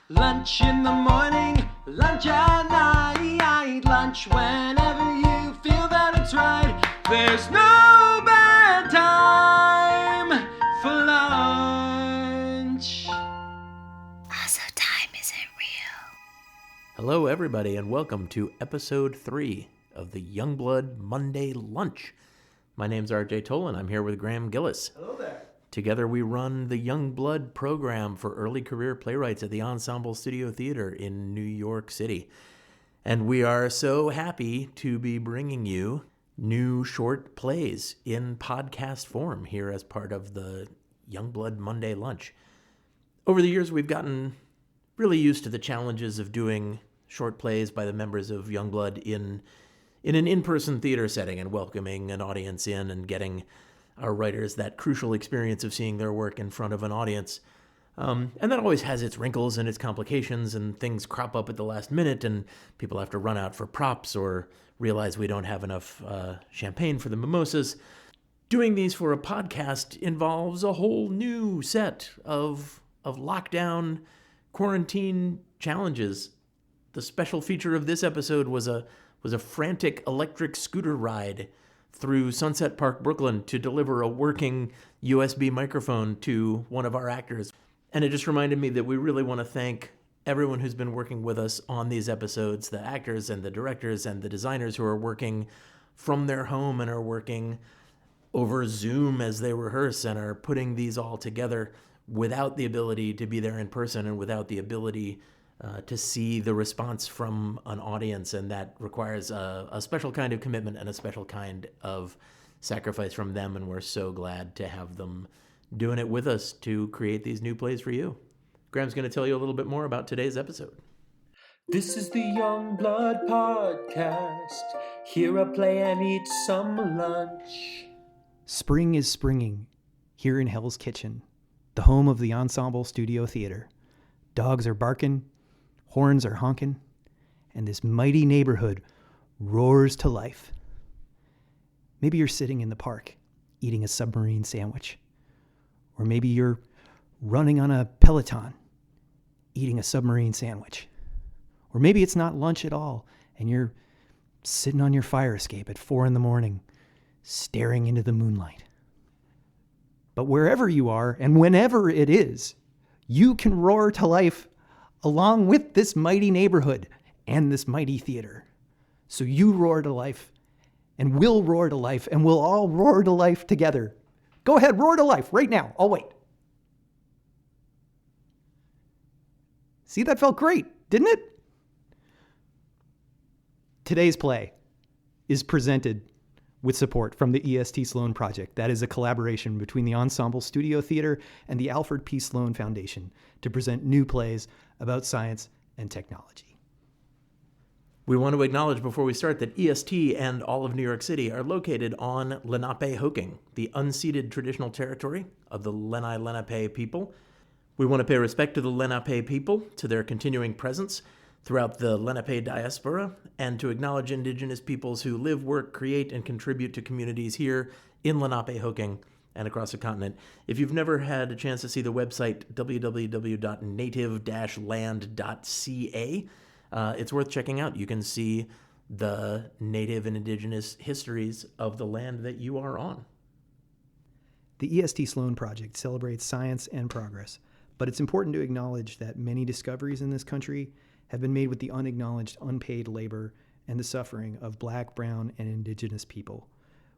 Lunch in the morning, lunch at night, lunch whenever you feel that it's right. There's no bad time for lunch. Also, time isn't real. Hello, everybody, and welcome to episode 3 of the Youngblood Monday Lunch. My name's RJ Tolan. I'm here with Graham Gillis. Hello there. Together, we run the Youngblood program for early career playwrights at the Ensemble Studio Theater in New York City. And we are so happy to be bringing you new short plays in podcast form here as part of the Youngblood Monday Lunch. Over the years, we've gotten really used to the challenges of doing short plays by the members of Youngblood in an in-person theater setting and welcoming an audience in and getting our writers that crucial experience of seeing their work in front of an audience. And that always has its wrinkles and its complications, and things crop up at the last minute, and people have to run out for props or realize we don't have enough champagne for the mimosas. Doing these for a podcast involves a whole new set of lockdown, quarantine challenges. The special feature of this episode was a frantic electric scooter ride through Sunset Park, Brooklyn, to deliver a working USB microphone to one of our actors. And it just reminded me that we really want to thank everyone who's been working with us on these episodes, the actors and the directors and the designers who are working from their home and are working over Zoom as they rehearse and are putting these all together without the ability to be there in person and without the ability to see the response from an audience, and that requires a special kind of commitment and a special kind of sacrifice from them, and we're so glad to have them doing it with us to create these new plays for you. Graham's going to tell you a little bit more about today's episode. This is the Youngblood Podcast. Hear a play and eat some lunch. Spring is springing here in Hell's Kitchen, the home of the Ensemble Studio Theater. Dogs are barking, horns are honking, and this mighty neighborhood roars to life. Maybe you're sitting in the park eating a submarine sandwich, or maybe you're running on a Peloton eating a submarine sandwich, or maybe it's not lunch at all and you're sitting on your fire escape at 4 a.m. staring into the moonlight. But wherever you are and whenever it is, you can roar to life along with this mighty neighborhood and this mighty theater. So you roar to life, and we'll roar to life, and we'll all roar to life together. Go ahead, roar to life right now. I'll wait. See, that felt great, didn't it? Today's play is presented with support from the EST Sloan Project. That is a collaboration between the Ensemble Studio Theater and the Alfred P. Sloan Foundation to present new plays about science and technology. We want to acknowledge before we start that EST and all of New York City are located on Lenape-Hoking, the unceded traditional territory of the Lenni Lenape people. We want to pay respect to the Lenape people, to their continuing presence throughout the Lenape diaspora, and to acknowledge Indigenous peoples who live, work, create, and contribute to communities here in Lenape-Hoking and across the continent. If you've never had a chance to see the website www.native-land.ca, it's worth checking out. You can see the native and indigenous histories of the land that you are on. The EST Sloan Project celebrates science and progress, but it's important to acknowledge that many discoveries in this country have been made with the unacknowledged, unpaid labor and the suffering of Black, Brown, and Indigenous people.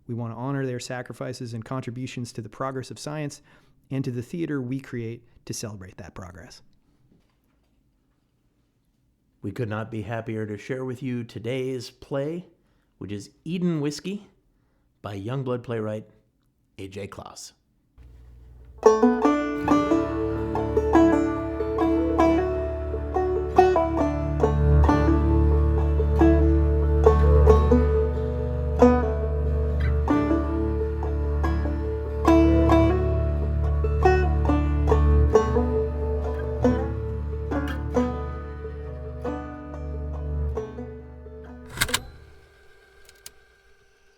We want to honor their sacrifices and contributions to the progress of science and to the theater we create to celebrate that progress. We could not be happier to share with you today's play, which is Eden Whiskey by Youngblood playwright A.J. Klaus.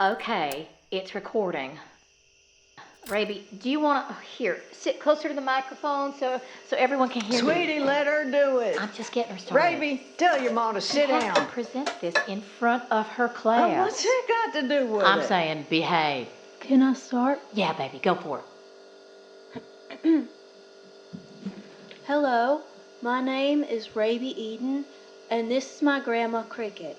Okay, it's recording. Raby, do you want to here sit closer to the microphone so everyone can hear you? Sweetie, let her do it. I'm just getting her started. Raby, tell your mom to sit You have to down. present this in front of her Oh, class. what's that got to do with I'm it? saying behave. Can I start? Yeah, baby, go for it. Hello, my name is Raby Eden, and this is my grandma Cricket.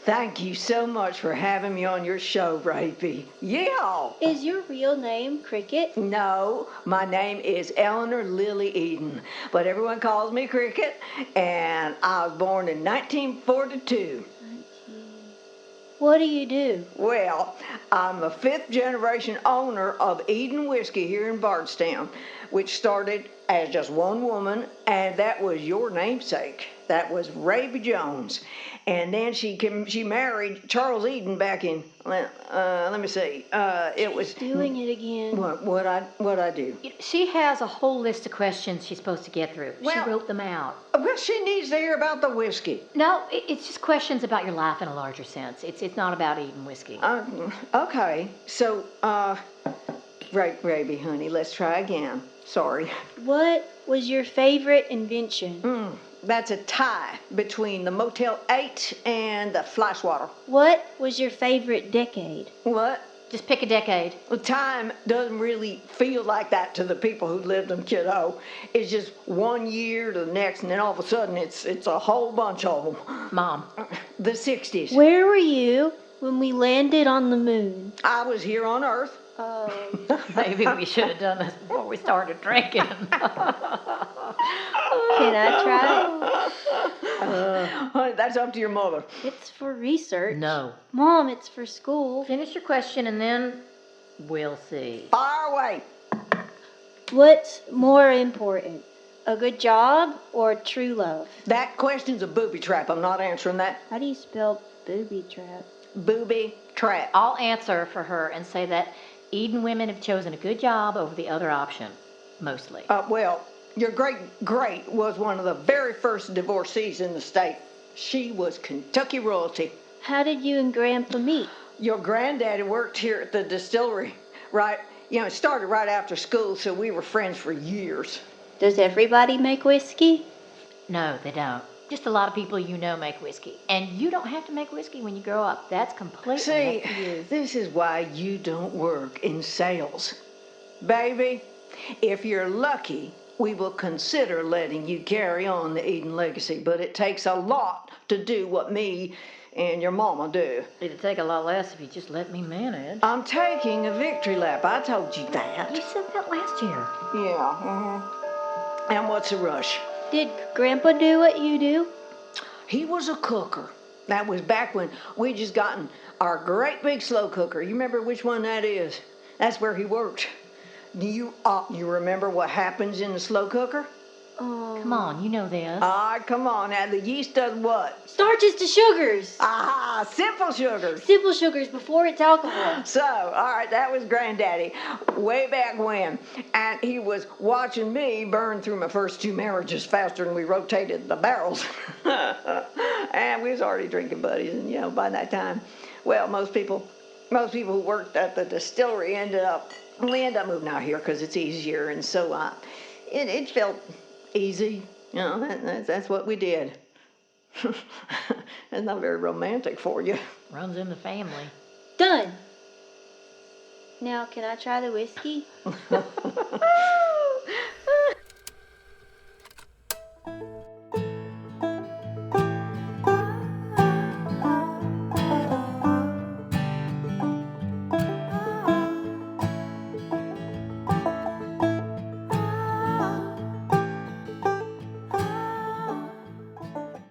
Thank you so much for having me on your show, Raby. Yeah. Is your real name Cricket? No, my name is Eleanor Lily Eden, but everyone calls me Cricket, and I was born in 1942. What do you do? Well, I'm a fifth generation owner of Eden Whiskey here in Bardstown, which started as just one woman, and that was your namesake. That was Raby Jones. And then she married Charles Eden back in, let me see, it was... Doing it again. What I do? She has a whole list of questions she's supposed to get through. Well- She wrote them out. Well, she needs to hear about the whiskey. No, it's just questions about your life in a larger sense. It's not about eating whiskey. Okay, so, Raby, honey, let's try again. Sorry. What was your favorite invention? That's a tie between the Motel 8 and the fly swatter. What was your favorite decade? What? Just pick a decade. Well, time doesn't really feel like that to the people who lived in Kiddo. It's just 1 year to the next, and then all of a sudden it's a whole bunch of them. Mom. The 60s. Where were you when we landed on the moon? I was here on Earth. Maybe we should have done this before we started drinking. Can I try Honey, that's up to your mother. it? It's for research. No. Mom, it's for school. Finish your question and then we'll see. Fire away. What's more important, a good job or true love? That question's a booby trap. I'm not answering that. How do you spell booby trap? Booby trap. I'll answer for her and say that Eden women have chosen a good job over the other option, mostly. Well, your great was one of the very first divorcees in the state. She was Kentucky royalty. How did you and Grandpa meet? Your granddaddy worked here at the distillery, right? You know, it started right after school, so we were friends for years. Does everybody make whiskey? No, they don't. Just a lot of people you know make whiskey. And you don't have to make whiskey when you grow up. That's completely See, up to you. this is why you don't work in sales. Baby, if you're lucky, we will consider letting you carry on the Eden legacy, but it takes a lot to do what me and your mama do. It'd take a lot less if you just let me manage. I'm taking a victory lap. I told you that. You said that last year. Yeah. And what's the rush? Did Grandpa do what you do? He was a cooker. That was back when we just gotten our great big slow cooker. You remember which one that is? That's where he worked. Do you remember what happens in the slow cooker? Come on, you know this. Come on now. The yeast does what? Starches to sugars. Aha, simple sugars. Simple sugars before it's alcohol. So, all right, that was Granddaddy way back when. And he was watching me burn through my first 2 marriages faster than we rotated the barrels. And we was already drinking buddies, and you know, by that time, well, most people who worked at the distillery ended up moving out here because it's easier, and so it felt easy. You know, that's what we did. It's not very romantic for you. Runs in the family. Done. Now, can I try the whiskey?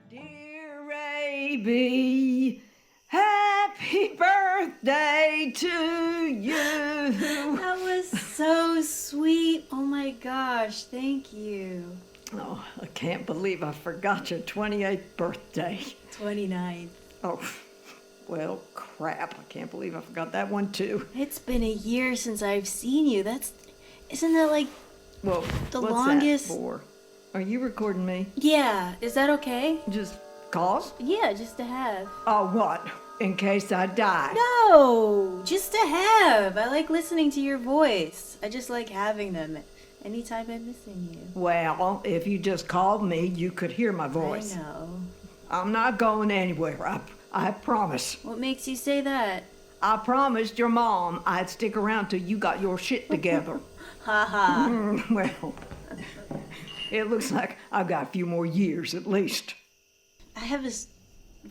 Dear Raby, happy birthday to you. That was so sweet. Oh my gosh, thank you. Oh, I can't believe I forgot your 28th birthday. 29th. Oh, well, crap. I can't believe I forgot that one too. It's been a year since I've seen you. Isn't that like, Well, The what's longest- that for? Are you recording me? yeah, is that okay? Just cause? Yeah, just to have. Oh, what? in case I die. No, just to have. I like listening to your voice. I just like having them anytime I'm missing you. Well, if you just called me, you could hear my voice. I know. I'm not going anywhere, I promise. What makes you say that? I promised your mom I'd stick around till you got your shit together. Ha ha. Well, it looks like I've got a few more years at least. I have this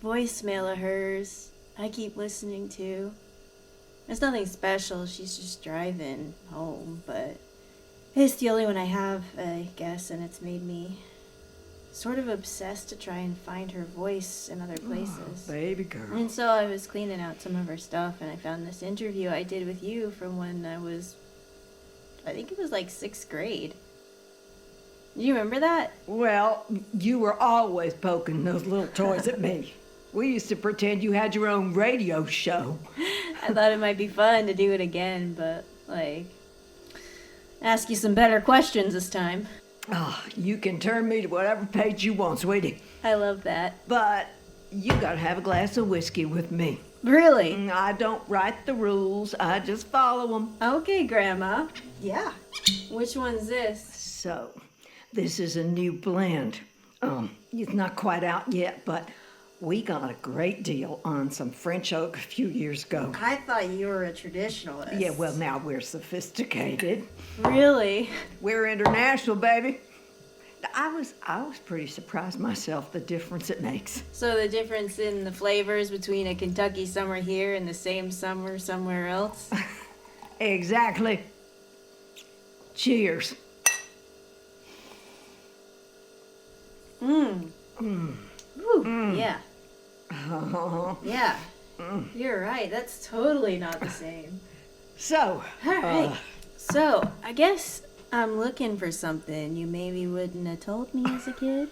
voicemail of hers I keep listening to. It's nothing special, she's just driving home, but it's the only one I have, I guess, and it's made me sort of obsessed to try and find her voice in other places. Oh, baby girl. And so I was cleaning out some of her stuff, and I found this interview I did with you from when I think it was like 6th grade. Do you remember that? Well, you were always poking those little toys at me. We used to pretend you had your own radio show. I thought it might be fun to do it again, but, ask you some better questions this time. Oh, you can turn me to whatever page you want, sweetie. I love that. But you gotta have a glass of whiskey with me. Really? I don't write the rules, I just follow them. Okay, Grandma. Yeah. Which one's this? So, this is a new blend. It's not quite out yet, but we got a great deal on some French oak a few years ago. I thought you were a traditionalist. Yeah, well, now we're sophisticated. Really? We're international, baby. I was pretty surprised myself, the difference it makes. So the difference in the flavors between a Kentucky summer here and the same summer somewhere else? Exactly. Cheers. Ooh, yeah. Yeah. You're right. That's totally not the same. So, All right. So, I guess I'm looking for something you maybe wouldn't have told me as a kid.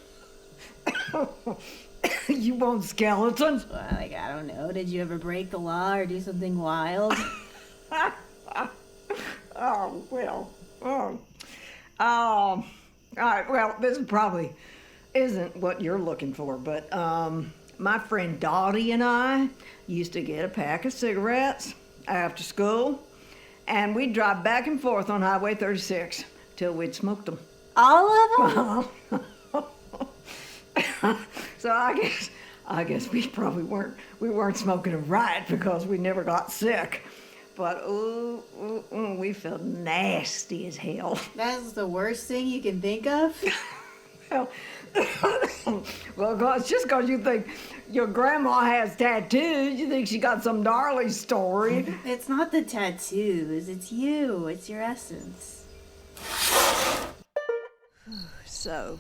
you want skeletons? Well, I don't know. Did you ever break the law or do something wild? Oh, well. All right, well, this probably isn't what you're looking for, but my friend Dottie and I used to get a pack of cigarettes after school, and we'd drive back and forth on Highway 36 till we'd smoked them. All of them? So I guess we probably weren't smoking them right because we never got sick. But we felt nasty as hell. That's the worst thing you can think of? Well, just because you think your grandma has tattoos, you think she got some gnarly story. It's not the tattoos, it's you. It's your essence. So,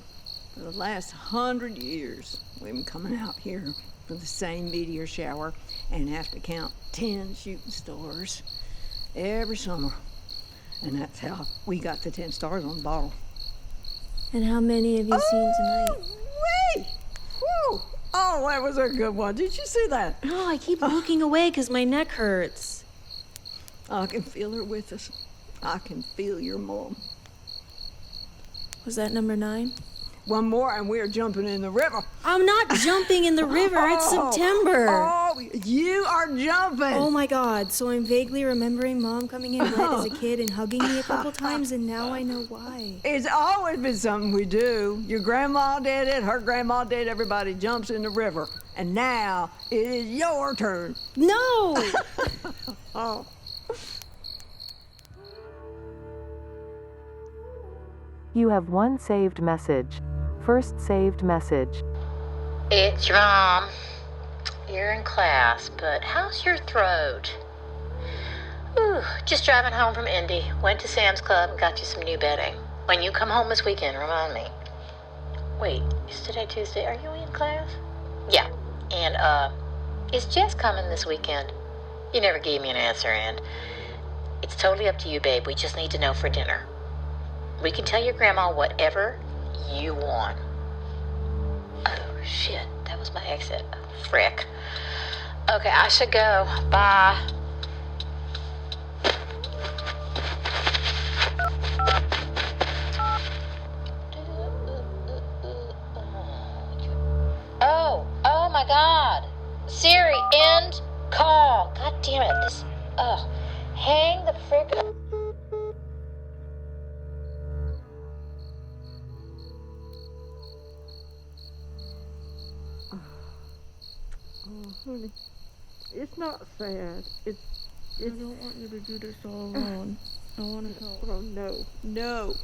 for the last 100 years, we've been coming out here for the same meteor shower and have to count 10 shooting stars every summer. And that's how we got the 10 stars on the bottle. And how many have you seen tonight? Wait! Whew. Oh, that was a good one. Did you see that? No, I keep looking away because my neck hurts. I can feel her with us. I can feel your mom. Was that number 9? One more and we're jumping in the river. I'm not jumping in the river. It's September. Oh, you are jumping. Oh my God. So I'm vaguely remembering Mom coming in wet as a kid and hugging me a couple times, and now I know why. It's always been something we do. Your grandma did it, her grandma did, everybody jumps in the river. And now it is your turn. No! Oh. You have one saved message. First saved message. It's your mom. You're in class, but how's your throat? Ooh, just driving home from Indy. Went to Sam's Club and got you some new bedding. When you come home this weekend, remind me. Wait, is today Tuesday? Are you in class? Yeah. And, is Jess coming this weekend? You never gave me an answer, and it's totally up to you, babe. We just need to know for dinner. We can tell your grandma whatever you want. Oh, shit. That was my exit. Frick. Okay, I should go. Bye. Oh my God. Siri, end not sad. It's I don't want you to do this all alone. I want to help. Oh, no.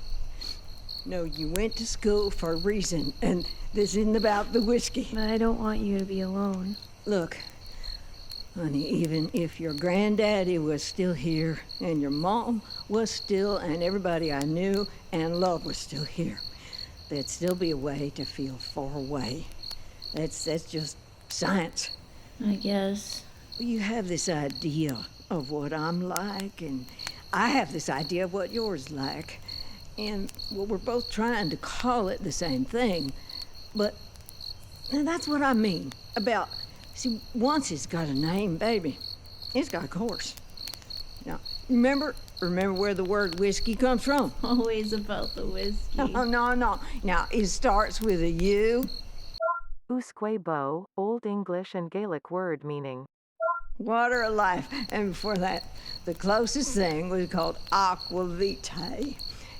No, you went to school for a reason, and this isn't about the whiskey. But I don't want you to be alone. Look, honey, even if your granddaddy was still here, and your mom was still, and everybody I knew and loved was still here, there'd still be a way to feel far away. That's just science. I guess. You have this idea of what I'm like, and I have this idea of what yours like. And, well, we're both trying to call it the same thing. But that's what I mean about, see, once it's got a name, baby, it's got a course. Now, remember where the word whiskey comes from? Always about the whiskey. No. Now, it starts with a U. Usque bo, Old English and Gaelic word meaning. Water of life. And before that, the closest thing was called aqua vitae.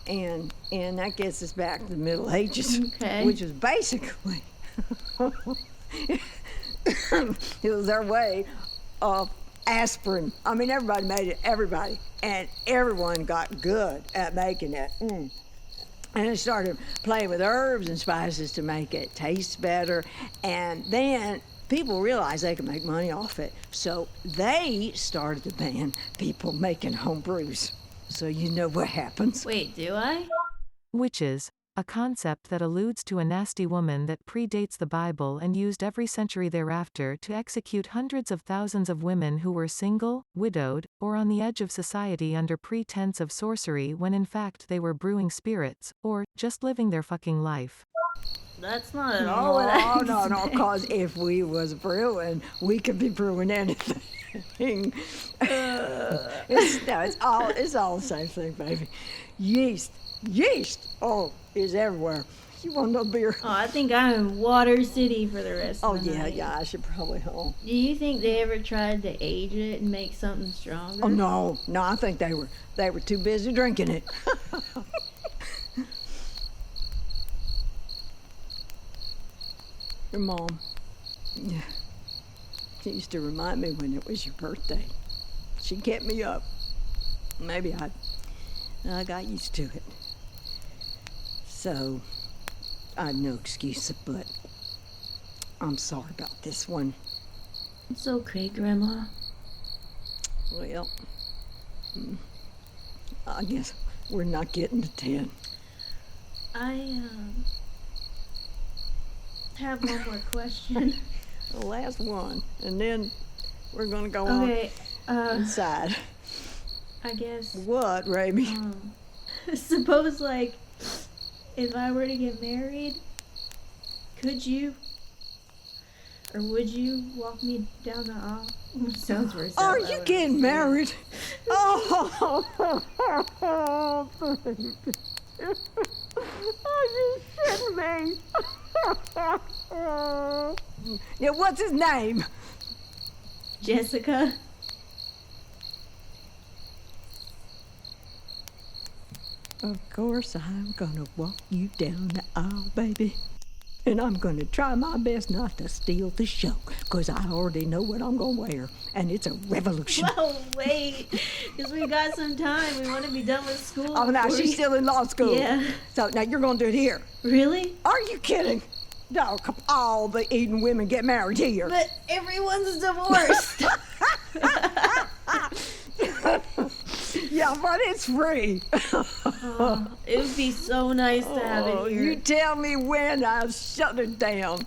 And that gets us back to the Middle Ages, Okay. which was basically, it was their way of aspirin. I mean, everybody made it, everybody. And everyone got good at making it. And they started playing with herbs and spices to make it taste better. And then people realized they could make money off it. So they started to ban people making home brews. So you know what happens. Wait, do I? Witches, a concept that alludes to a nasty woman that predates the Bible and used every century thereafter to execute hundreds of thousands of women who were single, widowed, or on the edge of society under pretense of sorcery when in fact they were brewing spirits, or just living their fucking life. That's not at all what I No, because if we was brewing, we could be brewing anything. It's all the same thing, baby. Yeast, is everywhere. You want no beer? Oh, I think I'm in Water City for the rest Oh of the night. yeah, I should probably home. Do you think they ever tried to age it and make something stronger? Oh no, I think they were too busy drinking it. Your mom, yeah, she used to remind me when it was your birthday. She kept me up. Maybe I got used to it. So, I had no excuse, but I'm sorry about this one. It's okay, Grandma. Well, I guess we're not getting to 10. I have one more question. The last one, and then we're gonna go on inside. I guess. What, Raby? Suppose, like, if I were to get married, could you, or would you walk me down the aisle? Sounds worse. Are you getting married? Oh, baby. Are you shitting me? Yeah, what's his name? Jessica. Of course, I'm gonna walk you down the aisle, baby. And I'm gonna try my best not to steal the show, 'cause I already know what I'm gonna wear, and it's a revolution. Well, wait, because we got some time. We want to be done with school. Oh, now she's still in law school. Yeah. So now you're gonna do it here. Really? Are you kidding? No, come all the Eden women get married here. But everyone's divorced. Yeah, but it's free. It would be so nice to have it here. You tell me when I shut it down.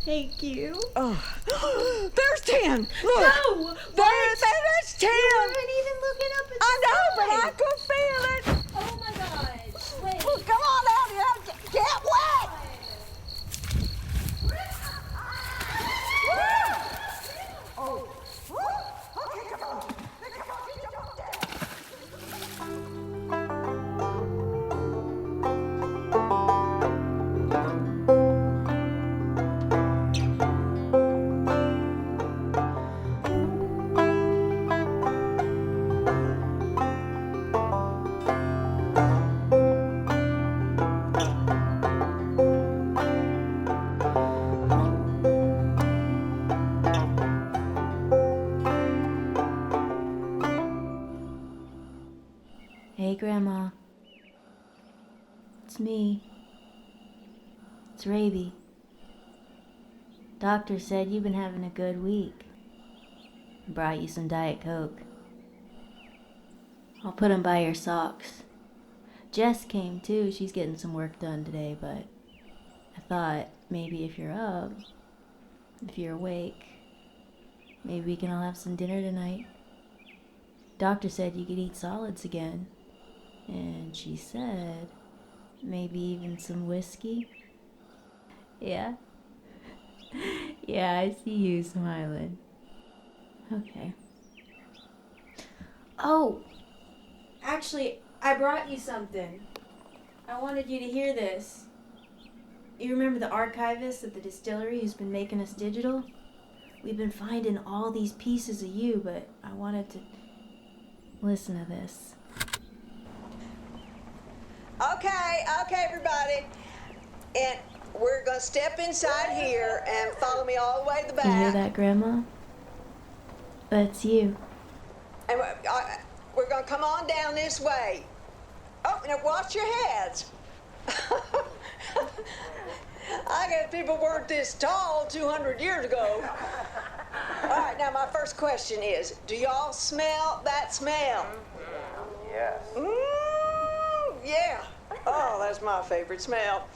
Thank you. There's 10. Look. No! There's 10. You weren't even looking up at the I know, but sky. I could feel it. Oh my gosh. Wait. Well, come on out here. Get wet. Oh. Okay, come on. Come on, get up there. Hey, Grandma. It's me. It's Raby. Doctor said you've been having a good week. Brought you some Diet Coke. I'll put 'em by your socks. Jess came too. She's getting some work done today, but I thought maybe if you're up, if you're awake, maybe we can all have some dinner tonight. Doctor said you could eat solids again. And she said maybe even some whiskey. Yeah? Yeah, I see you smiling. Okay. Oh! Actually, I brought you something. I wanted you to hear this. You remember the archivist at the distillery who's been making us digital? We've been finding all these pieces of you, but I wanted to listen to this. Okay, everybody. And we're going to step inside here and follow me all the way to the back. You hear that, Grandma? That's you. And we're going to come on down this way. Oh, now watch your heads. I guess people weren't this tall 200 years ago. All right, now my first question is, do y'all smell that smell? Yes. Yeah. Oh, that's my favorite smell.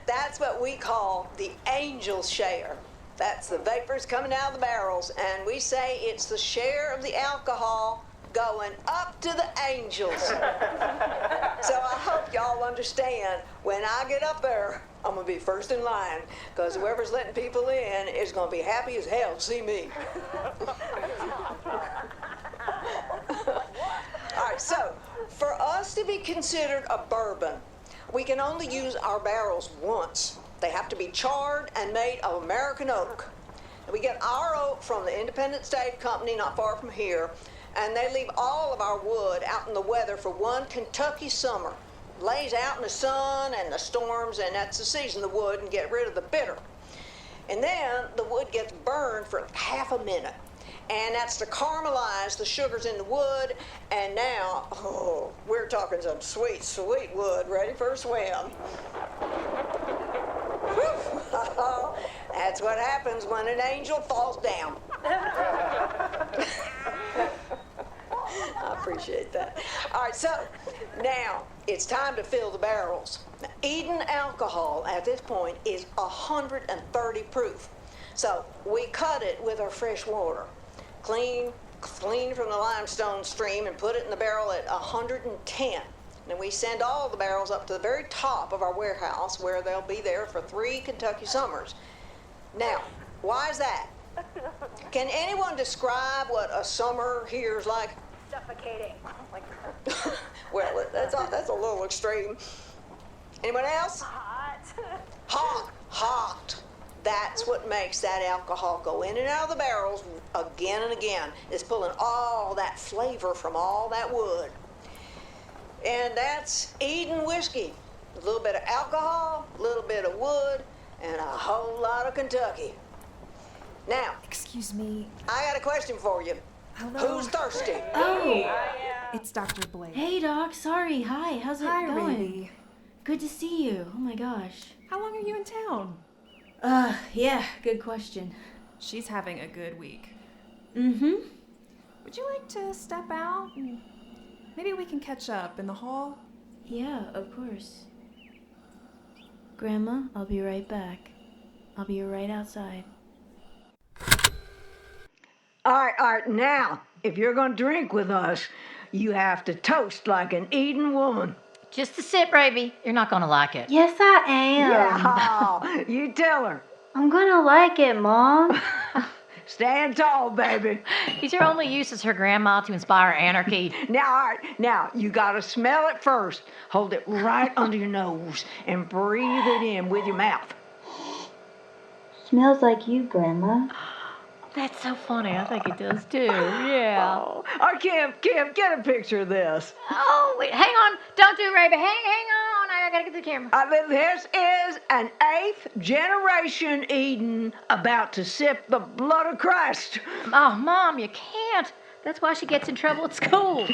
That's what we call the angel's share. That's the vapors coming out of the barrels, and we say it's the share of the alcohol going up to the angels. So I hope y'all understand, when I get up there, I'm gonna be first in line, because whoever's letting people in is gonna be happy as hell to see me. All right, so for us to be considered a bourbon, we can only use our barrels once. They have to be charred and made of American oak. We get our oak from the Independent Stave Company not far from here, and they leave all of our wood out in the weather for one Kentucky summer. Lays out in the sun and the storms, and that's the season of the wood, and get rid of the bitter. And then the wood gets burned for half a minute. And that's to caramelize the sugars in the wood. And now, oh, we're talking some sweet, sweet wood ready for a swim. That's what happens when an angel falls down. I appreciate that. All right, so now it's time to fill the barrels. Now, Eden alcohol at this point is 130 proof. So we cut it with our fresh water. Clean from the limestone stream, and put it in the barrel at 110. Then we send all the barrels up to the very top of our warehouse, where they'll be there for 3 Kentucky summers. Now, why is that? Can anyone describe what a summer here is like? Suffocating. Well, that's a little extreme. Anyone else? Hot. That's what makes that alcohol go in and out of the barrels again and again. It's pulling all that flavor from all that wood. And that's Eden whiskey. A little bit of alcohol, a little bit of wood, and a whole lot of Kentucky. Now, Excuse me. I got a question for you. Hello? Who's thirsty? Oh! It's Dr. Blake. Hey, Doc. Sorry. Hi. How's it Hi, going? Raby. Good to see you. Oh my gosh. How long are you in town? Yeah. Good question. She's having a good week. Mm-hmm. Would you like to step out? And maybe we can catch up in the hall? Yeah, of course. Grandma, I'll be right back. I'll be right outside. All right, now, if you're going to drink with us, you have to toast like an Eden woman. Just a sip, Raby. You're not gonna like it. Yes, I am. Yeah, you tell her. I'm gonna like it, Mom. Stand tall, baby. He's your only use as her grandma to inspire anarchy. Now, all right, now, you got to smell it first. Hold it right under your nose and breathe it in with your mouth. Smells like you, Grandma. That's so funny. I think it does too. Yeah. Oh, Kim, get a picture of this. Oh, wait, hang on. Don't do Raby. Hang on. I gotta get the camera. This is an 8th generation Eden about to sip the blood of Christ. Oh, Mom, you can't. That's why she gets in trouble at school.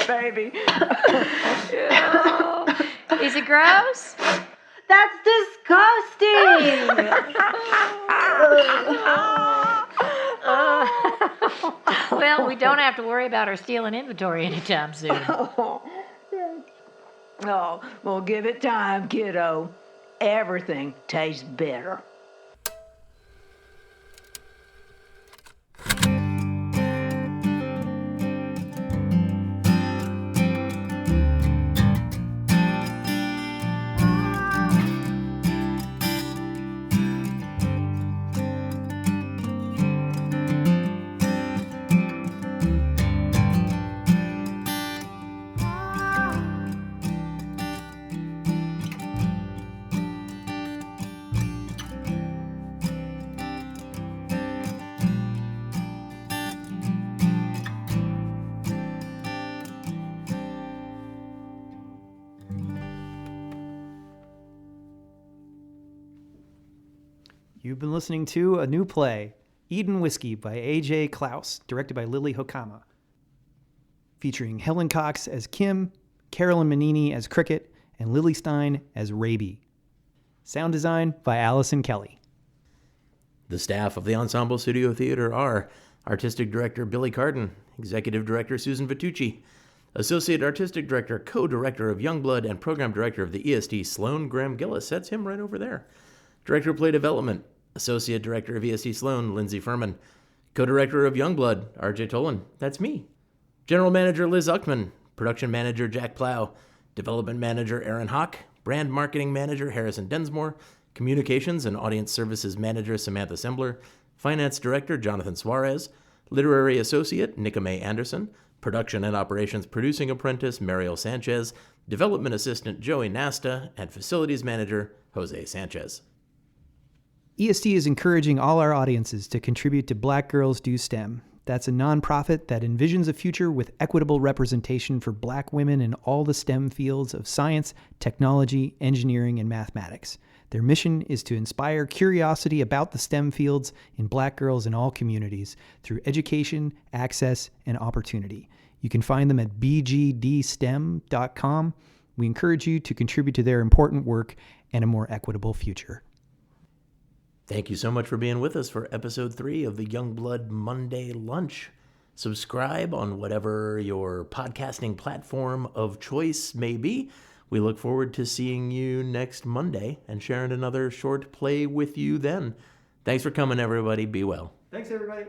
baby. Is it gross? That's disgusting! Well, we don't have to worry about her stealing inventory anytime soon. Oh, well, give it time, kiddo. Everything tastes better. You've been listening to a new play, Eden Whiskey by A.J. Klaus, directed by Lily Hokama, featuring Helen Cox as Kim, Carolyn Manini as Cricket, and Lily Stein as Raby. Sound design by Allison Kelly. The staff of the Ensemble Studio Theater are Artistic Director Billy Carden, Executive Director Susan Vitucci, Associate Artistic Director, Co-Director of Youngblood, and Program Director of the EST, Sloan Graham Gillis. That's him right over there. Director of Play Development, Associate Director of EST Sloan, Lindsay Furman. Co-Director of Youngblood, RJ Tolan. That's me. General Manager Liz Uckman. Production Manager Jack Plow. Development Manager Aaron Hawk. Brand Marketing Manager Harrison Densmore. Communications and Audience Services Manager Samantha Sembler. Finance Director Jonathan Suarez. Literary Associate Nika Mae Anderson. Production and Operations Producing Apprentice Mariel Sanchez. Development Assistant Joey Nasta. And Facilities Manager Jose Sanchez. EST is encouraging all our audiences to contribute to Black Girls Do STEM. That's a nonprofit that envisions a future with equitable representation for Black women in all the STEM fields of science, technology, engineering, and mathematics. Their mission is to inspire curiosity about the STEM fields in Black girls in all communities through education, access, and opportunity. You can find them at bgdstem.com. We encourage you to contribute to their important work and a more equitable future. Thank you so much for being with us for episode 3 of the Youngblood Monday Lunch. Subscribe on whatever your podcasting platform of choice may be. We look forward to seeing you next Monday and sharing another short play with you then. Thanks for coming, everybody. Be well. Thanks, everybody.